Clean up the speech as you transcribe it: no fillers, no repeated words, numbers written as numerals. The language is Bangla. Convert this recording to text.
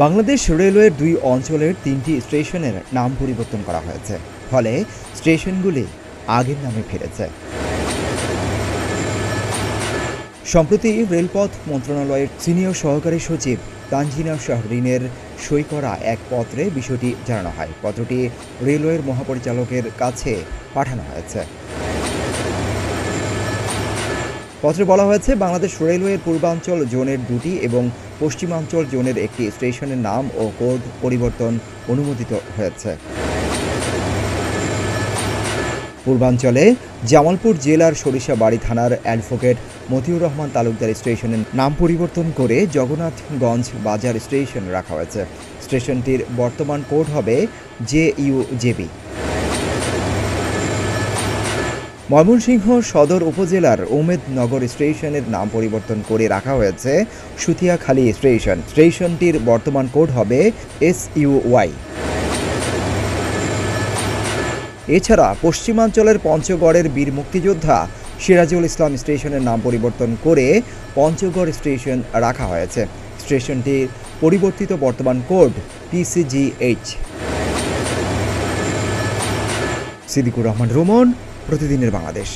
বাংলাদেশ রেলওয়ের দুই অঞ্চলের ৩টি স্টেশনের নাম পরিবর্তন করা হয়েছে, ফলে স্টেশনগুলি আগের নামে ফিরেছে। সম্প্রতি রেলপথ মন্ত্রণালয়ের সিনিয়র সহকারী সচিব তানজিনা শাহরিনের সই করা এক পত্রে বিষয়টি জানানো হয়। পত্রটি রেলওয়ের মহাপরিচালকের কাছে পাঠানো হয়েছে। পত্রে বলা হয়েছে, বাংলাদেশ রেলওয়ের পূর্বাঞ্চল জোনের 2টি এবং পশ্চিমাঞ্চল জোনের একটি স্টেশনের নাম ও কোড পরিবর্তন অনুমোদিত হয়েছে। পূর্বাঞ্চলে জামালপুর জেলার সরিষাবাড়ি থানার অ্যাডভোকেট মতিউর রহমান তালুকদার স্টেশনের নাম পরিবর্তন করে জগন্নাথগঞ্জ বাজার স্টেশন রাখা হয়েছে। স্টেশনটির বর্তমান কোড হবে JUJB। ময়মনসিংহ সদর উপজেলার উমেদনগর স্টেশনের নাম পরিবর্তন করে রাখা হয়েছে সুতিয়াখালী স্টেশন। স্টেশনটির বর্তমান কোড হবে SUY। এছাড়া পশ্চিমাঞ্চলের পঞ্চগড়ের বীর মুক্তিযোদ্ধা সিরাজুল ইসলাম স্টেশনের নাম পরিবর্তন করে পঞ্চগড় স্টেশন রাখা হয়েছে। স্টেশনটির পরিবর্তিত বর্তমান কোড PCGH। সিদ্দিকুর রহমান রোমন, প্রতিদিনের বাংলাদেশ।